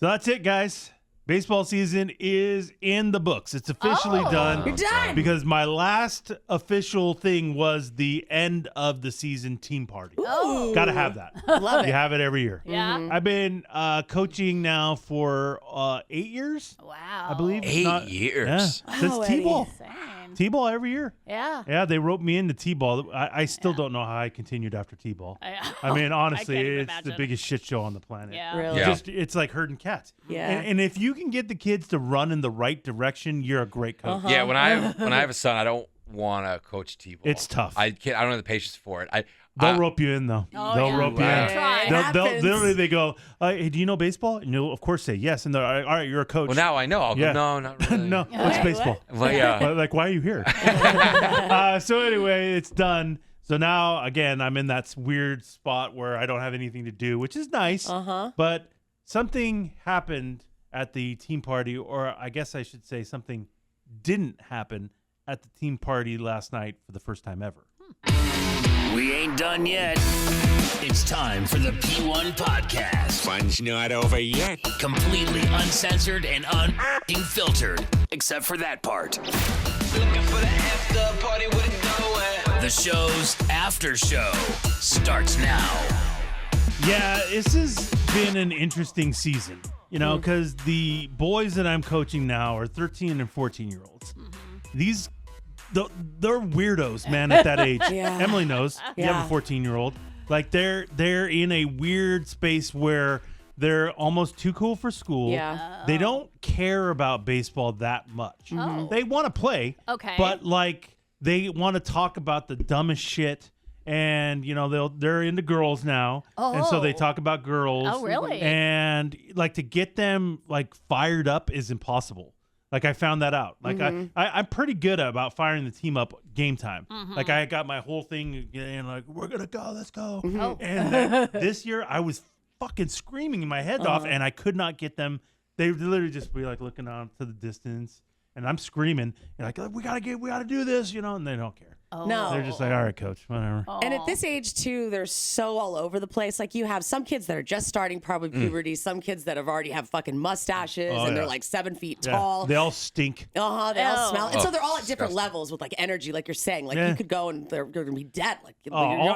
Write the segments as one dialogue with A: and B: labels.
A: So that's it, guys. Baseball season is in the books. It's officially done.
B: You're done.
A: Because my last official thing was the end of the season team party.
B: Ooh.
A: Got to have that.
B: Love
A: You
B: it.
A: have it every year.
C: Yeah.
A: I've been coaching now for 8 years,
C: Wow.
A: I believe.
D: 8 years.
A: Yeah. Since
B: Wow,
A: T-ball.
C: Insane.
A: T-ball every year.
C: Yeah.
A: Yeah, they roped me into T-ball. I still don't know how I continued after T-ball. I mean, honestly,
C: can't even
A: it's the
C: imagine.
A: biggest shit show on the planet.
C: Yeah.
B: Really?
D: Yeah.
A: It's like herding cats.
B: Yeah.
A: And if you can get the kids to run in the right direction, you're a great coach.
D: Yeah, when I have a son, I don't want to coach T-ball.
A: It's tough.
D: I don't have the patience for it.
A: They'll rope you in, though.
C: Oh,
A: They'll
C: yeah.
A: rope you
D: Wow.
A: in.
C: Try.
B: Happens.
A: Literally, they go, hey, do you know baseball? And you'll, of course, say yes. And they're all right, you're a coach.
D: Well, now I know. I'll
A: Yeah.
D: go, no, not really.
A: No, what's
B: Wait,
A: baseball?
D: Well, yeah.
A: Like, why are you here? So anyway, it's done. So now, again, I'm in that weird spot where I don't have anything to do, which is nice. But something happened at the team party, or I guess I should say something didn't happen at the team party last night for the first time ever.
E: We ain't done yet. It's time for the P1 Podcast.
F: Fun's not over yet.
E: Completely uncensored and unfiltered. Except for that part.
G: Looking for the after party with it going.
E: The show's after show starts now.
A: Yeah, this has been an interesting season, you know, because the boys that I'm coaching now are 13 and 14-year-olds. They're weirdos, man, at that age.
B: Yeah.
A: Emily knows. You have a 14-year-old. Like, they're in a weird space where they're almost too cool for school.
B: Yeah.
A: They don't care about baseball that much.
C: Oh.
A: They want to play.
C: Okay.
A: But, like, they want to talk about the dumbest shit. And, you know, they're into girls now. And so they
C: Oh.
A: talk about girls.
C: Oh, really?
A: And, like, to get them, like, fired up is impossible. Like, I found that out. Like, I'm pretty good about firing the team up game time. Like, I got my whole thing, and like, we're going to go, let's go.
C: Oh.
A: And then this year, I was fucking screaming my head off, and I could not get them. They would literally just be, like, looking out to the distance, and I'm screaming, and like, we got to do this, you know, and they don't care.
B: No.
A: They're just like, all right, coach, whatever.
B: And at this age, too, they're so all over the place. Like, you have some kids that are just starting probably puberty, some kids that have already have fucking mustaches, and they're
A: yeah.
B: like 7 feet
A: Yeah.
B: tall.
A: They all stink.
B: They all smell. And so they're all at different
D: disgusting.
B: levels with like energy, like you're saying. Like
A: Yeah.
B: you could go and they're going to be dead. Like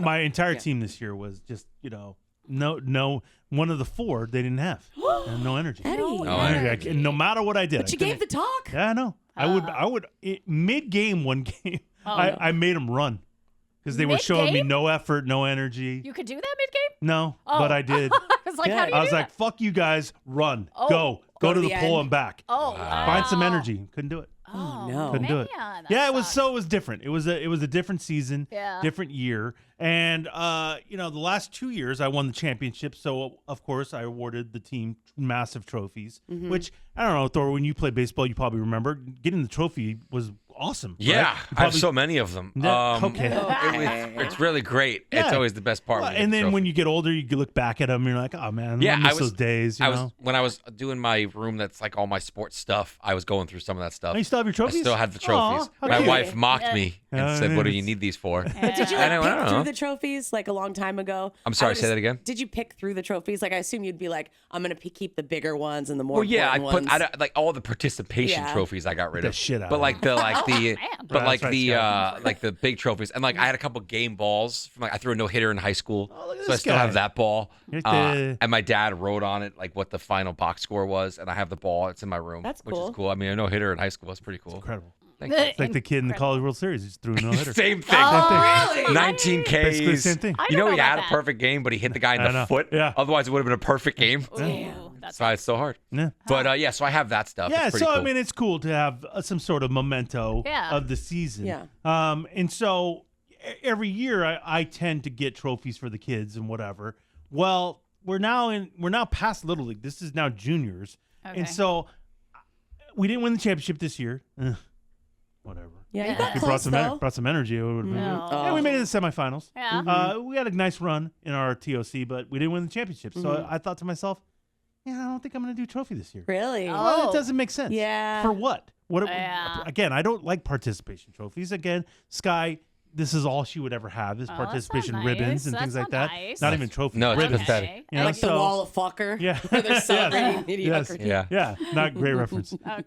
A: My entire team this year was just, you know, no, one of the four they didn't have. And no energy.
B: Eddie.
A: No energy. No matter what I did.
B: But you gave the talk.
A: Yeah, I know. I would mid game one game. I made them run because they were showing me
C: Mid-game?
A: no effort, no energy.
C: You could do that mid-game?
A: No,
C: Oh.
A: but I did.
C: I was like, how do you
A: I was
C: do
A: like,
C: that?
A: fuck you guys, run,
C: Oh.
A: go
B: Go
A: to
B: to
A: the
B: the
A: pole
B: end.
A: and back.
C: Oh,
A: Find some
C: wow.
A: energy. Couldn't do it.
C: Oh,
B: no.
A: Couldn't do it.
C: man, that
A: Yeah, it was
C: sucks.
A: different. It was a different season,
C: Yeah.
A: different year, and you know, the last 2 years I won the championship, so of course I awarded the team massive trophies. Which I don't know, Thor. When you played baseball, you probably remember getting the trophy was awesome.
D: Yeah,
A: right? You
D: I have
A: probably-
D: so many of them.
A: Yeah, okay.
D: It's really great. It's
A: Yeah.
D: always the best part.
A: Well,
D: when you get
A: and
D: the
A: then
D: trophy.
A: when you get older, you can look back at them, and you're like, oh man,
D: Yeah,
A: I miss those days. You
D: I
A: know?
D: was when I was doing my room that's like all my sports stuff. I was going through some of that stuff.
A: Oh, you still have your trophies?
D: I still had the trophies.
A: Aw, how
D: My
A: cute.
D: wife mocked me and
A: Yeah,
D: said, "What do you
A: it's-
D: need these for?"
B: But did you
D: I
B: like,
D: don't
B: pick
D: know.
B: through the trophies like a long time ago?
D: I'm sorry,
B: I
D: say that again?
B: Did you pick through the trophies? Like I assume you'd be like, I'm going to keep the bigger ones and the more
D: Well, yeah, I
B: important
D: put
B: ones.
D: like all the participation
B: Yeah.
D: trophies I got rid
A: The
D: of.
A: shit out
D: but
A: of
D: like the
C: man.
D: but like
A: That's right,
D: the
A: Scott.
D: like the big trophies, and like I had a couple game balls. From, like I threw a no hitter in high school,
A: look at
D: so I
A: this
D: still
A: guy.
D: have that ball.
A: Here's the-
D: And my dad wrote on it like what the final box score was, and I have the ball. It's in my room,
B: That's
D: which
B: cool.
D: is cool. I mean, a no hitter in high school was pretty cool.
A: Incredible.
D: Thank you.
A: It's like the kid in the College World Series who just threw a no hitter.
D: Same thing.
C: really?
D: 19 Ks.
A: Basically the same thing.
C: I
D: You
C: don't
D: know, he
C: know
D: had
C: about
D: a
C: that.
D: perfect game, but he hit the guy in
A: I
D: the
A: know.
D: foot.
A: Yeah.
D: Otherwise, it would have been a perfect game.
C: Ooh, that's
D: That's why it's so hard.
A: Yeah.
D: But yeah, so I have that stuff.
A: Yeah,
D: It's pretty
A: so
D: cool.
A: I mean, it's cool to have some sort of memento
C: Yeah.
A: of the season.
B: Yeah.
A: And so every year I tend to get trophies for the kids and whatever. Well, we're now past Little League. This is now juniors,
C: Okay.
A: and so we didn't win the championship this year. Whatever.
B: Yeah, you
C: Yeah.
B: got
A: We
B: close though.
A: brought some energy. It would've been-
C: No.
A: Yeah, we made it to the semifinals.
C: Yeah.
A: We had a nice run in our TOC, but we didn't win the championship. So I thought to myself, yeah, I don't think I'm going to do trophy this year.
B: Really?
C: Oh.
A: Well, it doesn't make sense.
B: Yeah.
A: For what?
C: Yeah.
A: Again, I don't like participation trophies. Again, Sky, this is all she would ever have, this
C: Oh, that's not
A: participation
C: nice.
A: ribbons and
C: That's
A: things like
C: not
A: that.
C: nice.
A: Not even trophies.
D: No, it's
A: ribbons.
D: pathetic.
C: Okay.
A: You know,
B: Like the
A: so-
B: wall of fucker.
A: Yeah.
B: Where they're celebrating
A: Yes.
B: mediocrity.
D: Yeah.
A: Yeah, not great reference.
C: Okay.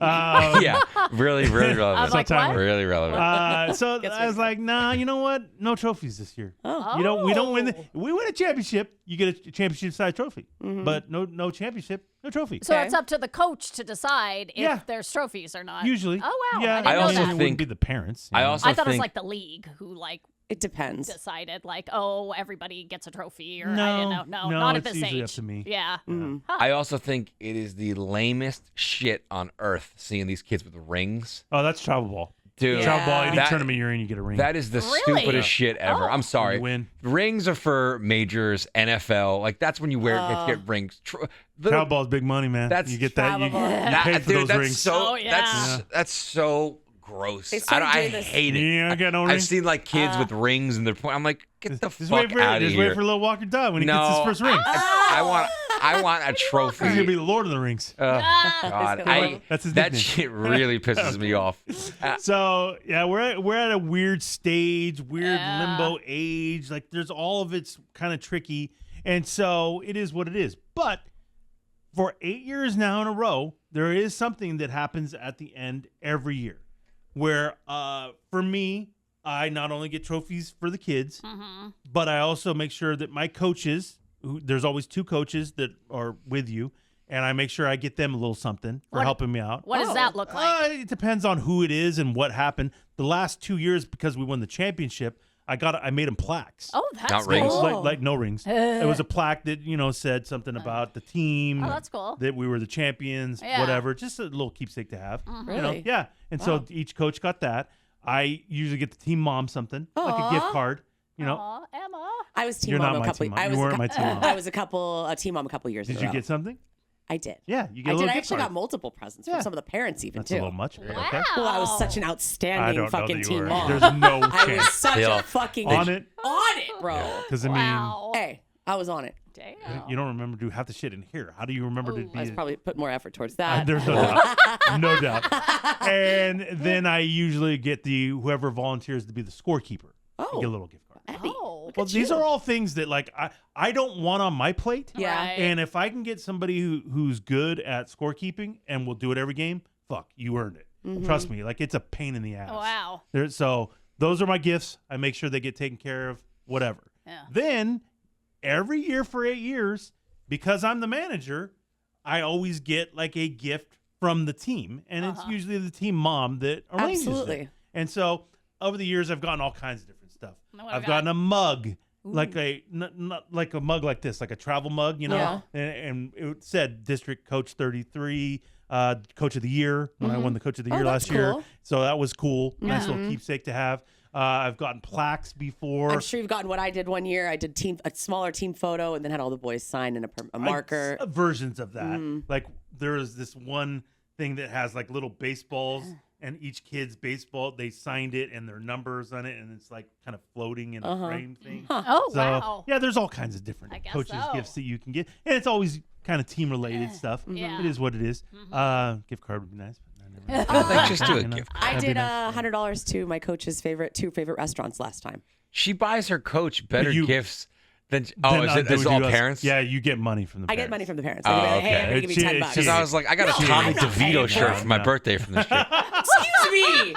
D: Yeah. Really, really
C: I
D: relevant.
C: was like,
A: Sometime
C: what?
D: Really relevant.
A: So
B: Gets
A: I was
B: me.
A: like, nah, you know what? No trophies this year.
B: Oh.
A: We don't win.
C: Oh.
A: We win a championship. You get a championship size trophy,
B: Mm-hmm.
A: but no championship, no trophy.
C: So
B: Okay.
C: it's up to the coach to decide if
A: Yeah.
C: there's trophies or not.
A: Usually,
C: Oh wow.
A: yeah.
C: I didn't
D: I
C: know
D: also
C: that.
A: it wouldn't
D: think-
A: be the parents.
D: I
A: you know?
D: also
C: I thought it was
D: think
C: like the league who like
B: It depends.
C: decided like, oh, everybody gets a trophy or I
A: No,
C: didn't know. No,
A: no,
C: not at
A: it's
C: this
A: usually
C: age.
A: up to me.
C: Yeah.
D: I also think it is the lamest shit on earth seeing these kids with rings.
A: Oh, that's travel ball.
D: Dude,
A: Travel ball. Any
D: that-
A: tournament you're in, you get a ring.
D: That is the
C: Really?
D: stupidest shit ever.
C: Oh.
D: I'm sorry.
A: You win.
D: Rings are for majors, NFL. Like that's when you get rings.
A: Travel ball's big money, man.
D: That's
A: you get that. You,
B: travel ball.
A: you pay for
D: dude,
A: those
D: that's
A: rings.
D: so.
C: Oh, yeah.
D: That's so gross.
B: They
D: I,
B: started
D: I
B: doing this-
D: hate it.
A: Yeah, I got no
D: I've
A: rings.
D: seen like kids with rings and they're I'm like, get the
A: Just
D: fuck
A: wait for
D: out of
A: Just
D: here.
A: wait for little Walker Todd when he
D: no,
A: gets his first ring.
D: I want a trophy.
A: He's gonna be the Lord of the Rings.
D: God,
B: gonna-
A: That's his
D: that
A: nickname.
D: shit really pisses me off.
A: So yeah, we're at a weird stage, weird
C: Yeah.
A: limbo age. Like there's all of it's kind of tricky, and so it is what it is. But for 8 years now in a row, there is something that happens at the end every year, where for me, I not only get trophies for the kids, but I also make sure that my coaches. There's always 2 coaches that are with you, and I make sure I get them a little something for
C: What-
A: helping me out.
C: What does that look like?
A: It depends on who it is and what happened. The last 2 years, because we won the championship, I made them plaques.
C: Oh, that's
D: Not
C: cool.
D: rings.
A: Like no rings. It was a plaque that said something about the team.
C: Oh, that's cool.
A: That we were the champions.
C: Yeah.
A: Whatever. Just a little keepsake to have.
B: Really?
A: Yeah. And so each coach got that. I usually get the team mom something like a gift card.
C: Aw, Emma.
B: I was team
A: You're
B: mom
A: not
B: a
A: my
B: couple.
A: team mom.
B: I
A: You
B: was
A: weren't my team mom.
B: I was a team mom a couple years.
A: Did
B: in a
A: you
B: row.
A: get something?
B: I did.
A: Yeah, you get
B: I
A: a
B: did.
A: little
B: I
A: gift
B: actually
A: card.
B: got multiple presents
A: Yeah.
B: from some of the parents even
A: That's
B: too.
A: a little much. but Okay.
B: Well, I was such an
A: I
B: outstanding
A: don't know
B: fucking
A: that you
B: team
A: were.
B: mom.
A: There's no
B: I was
A: chance.
B: such
D: Yeah.
B: a fucking
A: On it.
B: on it, bro.
A: Because I mean,
C: Wow.
B: Hey, I was on it.
C: Damn.
A: you don't remember to do half the shit in here. How do you remember to be?
B: I was probably put more effort towards that.
A: There's no doubt. No doubt. And then I usually get whoever volunteers to be the scorekeeper.
B: Oh.
A: I get a little gift card.
B: Eddie,
C: Oh.
B: look
A: Well,
B: at
A: these
B: you.
A: are all things that like I don't want on my plate.
B: Yeah.
C: Right.
A: And if I can get somebody who's good at scorekeeping and will do it every game, fuck, you earned it.
B: Mm-hmm.
A: Trust me, like it's a pain in the ass.
C: Oh, wow.
A: So those are my gifts. I make sure they get taken care of. Whatever.
C: Yeah.
A: Then every year for 8 years, because I'm the manager, I always get like a gift from the team, and it's usually the team mom that arranges
B: Absolutely.
A: it. And so over the years, I've gotten all kinds of different stuff.
C: What have
A: I've
C: you
A: gotten
C: got?
A: a mug, like not like a mug like this, like a travel mug,
B: Yeah.
A: and it said District Coach 33, Coach of the Year when I won the Coach of the
B: Oh,
A: Year
B: that's
A: last year.
B: cool.
A: So that was cool. Nice little keepsake to have. I've gotten plaques before.
B: I'm sure you've gotten what I did one year. I did a smaller team photo and then had all the boys sign in a marker.
A: Versions of that. Like there is this one thing that has like little baseballs, and each kid's baseball, they signed it and their numbers on it, and it's like kind of floating in a frame thing.
C: Oh,
A: So
C: wow.
A: yeah, there's all kinds of different
C: I guess
A: coaches
C: so.
A: gifts that you can get, and it's always kind of team related stuff.
C: Yeah.
A: It is what it is. Gift card would be nice. But I never
D: Like, just do a
A: You know,
D: gift.
B: I
A: that'd be
B: did
A: nice.
B: $100 to my coach's two favorite restaurants last time.
D: She buys her coach better
A: you-
D: gifts than.
A: Then,
D: Oh, is it
A: they
D: is
A: would
D: all
A: do us-
D: parents?
A: Yeah, you get money from the
B: I
A: parents.
B: get money from the parents.
D: Oh,
B: They give me, hey,
D: okay.
B: everybody give me
A: She-
B: $10.
D: Because I was like, I got a
B: No,
D: Tommy
B: I'm not paying
D: DeVito
B: for
D: shirt
B: it.
D: for my
A: No.
D: birthday from this chick.
B: Excuse me.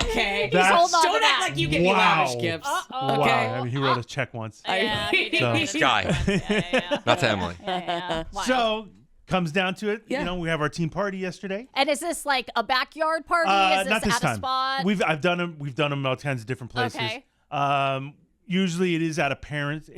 B: Okay.
A: That's-
C: holding on to
B: Don't
C: that.
B: act like you get me
A: Wow.
B: lavish gifts.
C: Uh-oh.
B: Okay.
A: Wow, I mean, he wrote a check once.
C: Yeah, he did
A: So-
C: get it.
D: Guy.
C: Yeah.
D: Not to Emily.
C: Yeah. Wow.
A: So comes down to it.
B: Yeah.
A: You know, we have our team party yesterday.
C: And is this like a backyard party? Is this
A: Not this
C: at
A: time.
C: a spot?
A: I've done them. We've done them all kinds of different places.
C: Okay.
A: Usually it is at a parent's.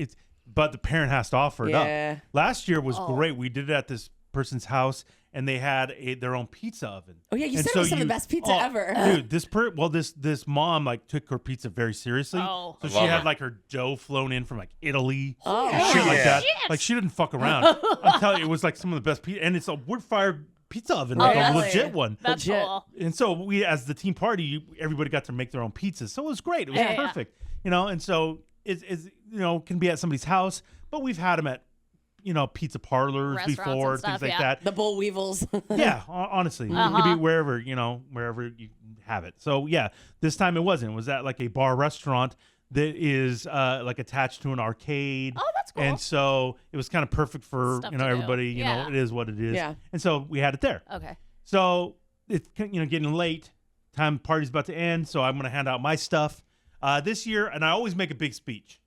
A: But the parent has to offer it
B: Yeah.
A: up. Last year was
C: Oh.
A: great. We did it at this person's house, and they had their own pizza oven.
B: Oh, yeah, you
A: And
B: said it
A: so
B: was some of the best pizza ever.
A: Dude, this mom like took her pizza very seriously.
C: Oh.
A: So she
D: Love
A: had
D: her.
A: like her dough flown in from like Italy
B: Oh.
A: and shit like that.
C: Shit.
A: Like she didn't fuck around. I'm telling you, it was like some of the best pizza, and it's a wood fired pizza oven, like a
B: really?
A: legit one.
C: That's
B: Legit.
C: cool.
A: And so we, as the team party, everybody got to make their own pizzas. So it was great. It was
C: Yeah.
A: perfect. You know, and so it's can be at somebody's house, but we've had them at pizza parlors
C: Restaurants
A: before,
C: and
A: things
C: stuff,
A: like
C: yeah.
A: that.
B: The bowl weevils.
A: Yeah, honestly, it could be wherever you have have it. So yeah, this time it wasn't. It was at like a bar restaurant that is like attached to an arcade.
C: Oh, that's cool.
A: And so it was kind of perfect for
C: Stuff to do.
A: everybody. You
C: Yeah.
A: know, it is what it is.
B: Yeah.
A: And so we had it there.
C: Okay.
A: So it's getting late. Party's about to end. So I'm gonna hand out my stuff this year, and I always make a big speech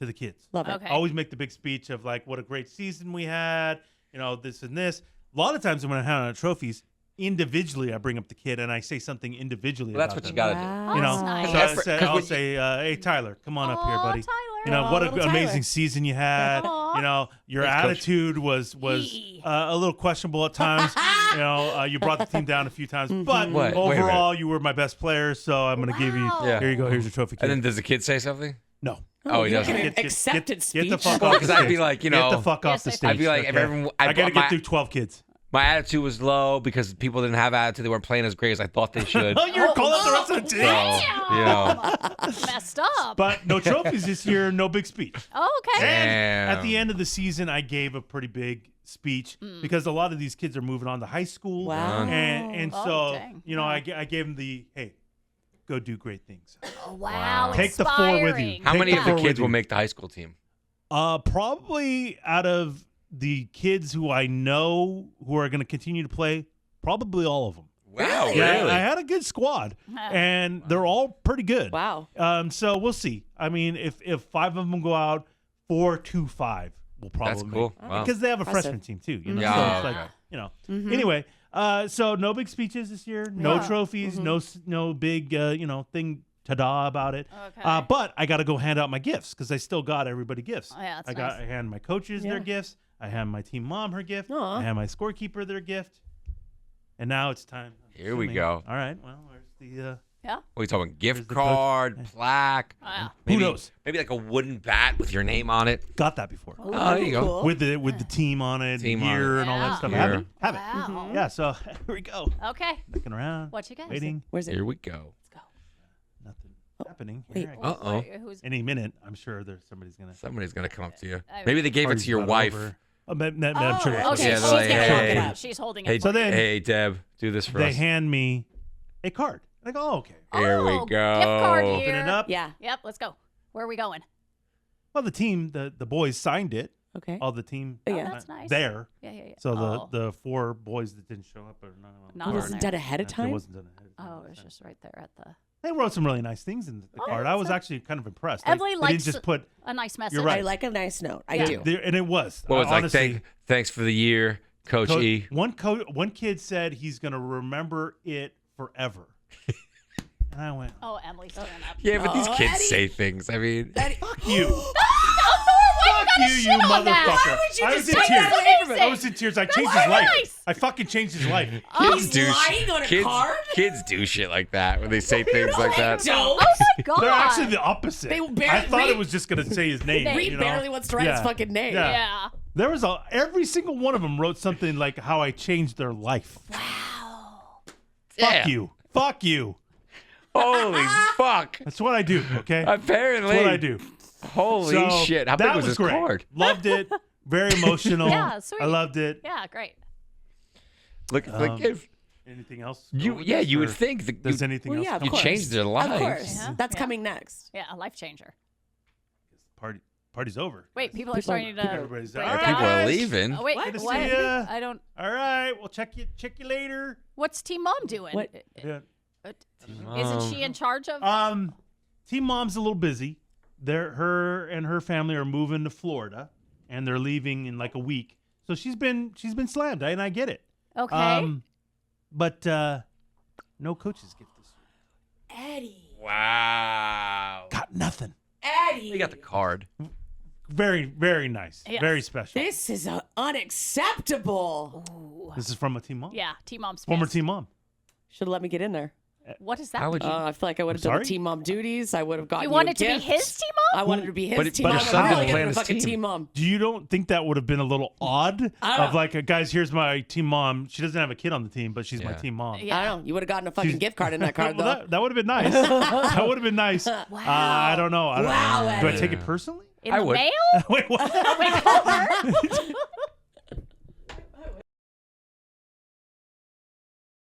A: to the kids.
B: Love it.
C: Okay.
A: I always make the big speech of like what a great season we had. You know, this and this. A lot of times when I hand out trophies, individually I bring up the kid and I say something individually.
D: Well, that's
A: about
D: what you
A: them.
D: got to do.
B: Wow.
A: You know,
C: That's nice.
A: so
D: Effort, 'cause
A: I'll
D: when
A: say, hey Tyler, come on up here,
C: Aw,
A: buddy.
C: Tyler.
A: You know what an
B: little Tyler.
A: amazing season you had.
C: Aw.
A: You know your
D: Thanks, Coach.
A: attitude was
C: Yee.
A: a little questionable at times. You know you brought the team down a few times, but
D: What? Wait a minute.
A: overall you were my best player. So I'm gonna give you.
C: Wow.
D: Yeah.
A: Here you go. Here's your trophy. Kid.
D: And then does the kid say something?
A: no.
D: Oh, he doesn't.
B: Accepted
A: Get the
B: speech.
A: fuck
D: Well,
A: off the
D: 'cause I'd be
A: stage.
D: like,
A: get the fuck off the
C: Yes,
A: stage.
D: I'd be like, if
A: okay?
D: everyone-
A: I gotta
D: my-
A: get through 12 kids.
D: My attitude was low because people didn't have attitude. They weren't playing as great as I thought they should.
A: Oh, you were calling the rest of the team.
D: So, you know.
C: Messed up.
A: But no trophies this year, no big speech.
C: Oh, okay.
A: And at
D: Damn.
A: the end of the season, I gave a pretty big speech because a lot of these kids are moving on to high school.
B: Wow.
A: And
C: Oh,
A: so,
C: dang.
A: I gave them the, hey, go do great things.
C: Oh, wow.
A: Take the 4 with you.
C: Inspiring.
D: How
A: Take
D: many
A: the
D: of the
A: four with
D: kids
A: you.
D: will make the high school team?
A: Probably out of the kids who I know who are going to continue to play, probably all of them.
D: Wow,
A: Yeah,
D: really?
A: I had a good squad, and they're all pretty good.
B: Wow.
A: So we'll see. I mean, if 5 of them go out, 4-2-5 will probably
D: That's cool.
A: make.
D: Wow.
A: Because they have a
B: Impressive.
A: freshman team too. You know,
D: Yeah,
A: so it's
D: okay.
A: like Anyway, so no big speeches this year, no
C: Yeah.
A: trophies, no big thing ta-da about it.
C: Okay.
A: But I got to go hand out my gifts because I still got everybody gifts.
C: Oh, yeah, that's
A: I hand my coaches their
B: Yeah.
A: gifts. I hand my team mom her gift.
B: Aw.
A: I hand my scorekeeper their gift. And now it's time. I'm
D: Here we
A: assuming-
D: go.
A: All right. Well, where's the?
C: Yeah.
D: What are you talking?
A: Where's
D: Gift
A: the coach?
D: card, plaque.
C: Wow.
D: Maybe,
A: knows?
D: Maybe like a wooden bat with your name on it.
A: Got that before.
B: Oh,
D: there you go.
B: cool.
A: With the team on it,
D: Team
A: the
D: on
A: year
C: it.
A: and all that
C: Yeah.
A: stuff.
D: Year.
A: Have it. Have it.
C: Wow.
A: Yeah. So here we go.
C: Okay.
A: Looking around.
C: What you got?
A: Waiting.
B: Where's it?
D: Here we go.
C: Let's go.
A: Nothing happening.
B: wait.
A: Here I go.
D: Uh-oh.
C: Who's
A: Any minute, I'm sure somebody's gonna.
D: Somebody's gonna come up to you.
C: I-
D: Maybe they gave it
A: Party's
D: to your
A: about
D: wife.
A: over. I'm sure.
C: Oh, okay.
D: Yeah,
C: She's
D: they're like,
C: gonna
D: hey.
C: look it up. She's holding it.
D: Hey,
A: So then-
D: hey, Deb, do this for
A: They
D: us.
A: hand me a card. I go, oh, okay.
D: Here we
C: Oh,
D: go.
C: Gift card
A: Open
C: here.
A: it up.
B: Yeah.
C: Yep. Let's go. Where are we going?
A: Well, the team, the boys signed it.
B: Okay.
A: All the team.
B: Oh, yeah.
C: That's nice.
A: There.
C: Yeah, yeah, yeah.
A: So
C: Oh.
A: the 4 boys that didn't show up are not on the
C: Not
B: Oh,
C: on
A: card.
B: wasn't
C: there.
B: done ahead of
A: It
B: time?
A: wasn't done ahead of time.
C: Oh, it's just right there at the.
A: They wrote some really nice things in the
C: Oh,
A: card. I was
C: so-
A: actually kind of impressed.
C: Emily
A: they didn't
C: likes
A: just put.
C: a nice message.
A: You're right.
B: I like a nice note. I
C: Yeah.
B: do.
A: And it was.
D: What was it like?
A: honestly,
D: Thanks for the year, Coach E.
A: One kid said he's gonna remember it forever. And I went,
C: Oh, Emily, stand up.
D: Yeah, but these
B: Oh,
D: kids
B: Eddie.
D: say things. I mean,
A: fuck you.
C: Why
A: Fuck you, you motherfucker.
B: would you
A: I
B: just
A: was in
B: take
A: tears.
B: that away from him?
A: I was in tears. I changed his
C: so
A: life.
C: nice.
A: I fucking changed his life.
D: kids do
B: lying on a
D: kids,
B: card?
D: kids do shit like that when they say things like that.
B: Don't.
C: Oh my God.
A: They're actually the opposite.
B: They barely
A: I thought
B: read-
A: it was just gonna say his name.
C: Reed
B: Reed
A: you know?
B: barely wants to write his
A: Yeah.
B: fucking name.
A: Yeah.
C: Yeah.
A: There was every single one of them wrote something like how I changed their life.
D: Yeah.
A: Fuck you. Fuck you.
D: Holy fuck.
A: That's what I do. Okay.
D: Apparently.
A: That's what I do.
D: Holy
A: So,
D: shit. How
A: that
D: big was this
A: great.
D: card?
A: Loved it. Very emotional.
C: Yeah, sweet.
A: I loved it.
C: Yeah, great.
D: Look at the gift.
A: Anything else?
D: You,
A: go with
D: yeah,
A: this,
D: you would
A: or
D: think that
A: Does
D: you,
A: anything
B: Well,
A: else?
B: yeah, of
A: come?
D: you
B: course.
D: changed their lives.
B: Of course.
C: Yeah.
B: That's
C: Yeah.
B: coming next.
C: Yeah, a life changer.
A: Party's over.
C: Wait, people are
B: People-
C: starting to.
A: Everybody's
C: break
A: all
C: it
A: right.
D: People are
C: down.
D: leaving.
C: Oh, wait,
A: Good to
C: what?
A: see ya.
C: I don't.
A: All right. We'll check you later.
C: What's Team Mom doing?
B: What?
A: Yeah.
C: Isn't she in charge of?
A: Team Mom's a little busy. Her and her family are moving to Florida, and they're leaving in like a week. So she's been slammed, and I get it.
C: Okay.
A: But no coach's gift this year.
B: Eddie.
D: Wow.
A: Got nothing.
B: Eddie.
D: You got the card.
A: Very, very nice.
C: Yes.
A: Very special.
B: This is unacceptable.
C: Ooh.
A: This is from a Team Mom.
C: Yeah, Team Mom's
A: Former
C: pissed.
A: Team Mom.
B: Should have let me get in there.
C: What is that?
D: How would you?
B: I feel like I would have done the
A: sorry?
B: Team Mom duties. I would have gotten
C: You wanted
B: a
C: to be
B: gift.
C: his Team Mom?
B: I wanted to be his
D: But-
B: team
D: but
B: mom.
D: his
B: I'm
D: son
B: probably
D: didn't play
B: gonna
D: on
B: be
D: his
B: fucking
D: team.
B: team mom.
A: Do you don't think that would have been a little odd
B: I don't
A: of
B: know.
A: like, guys, here's my team mom. She doesn't have a kid on the team, but she's my
D: Yeah.
A: team mom.
C: Yeah.
B: I don't know. You would have gotten a fucking
A: She's-
B: gift card in that card, though.
A: Well, that would have been nice. That would have been nice.
C: Wow.
A: I don't know.
B: Wow,
A: Do I
B: Eddie.
A: take it personally?
C: In
D: I
C: the
D: would.
C: mail?
A: Wait, what?
C: Wait, call her?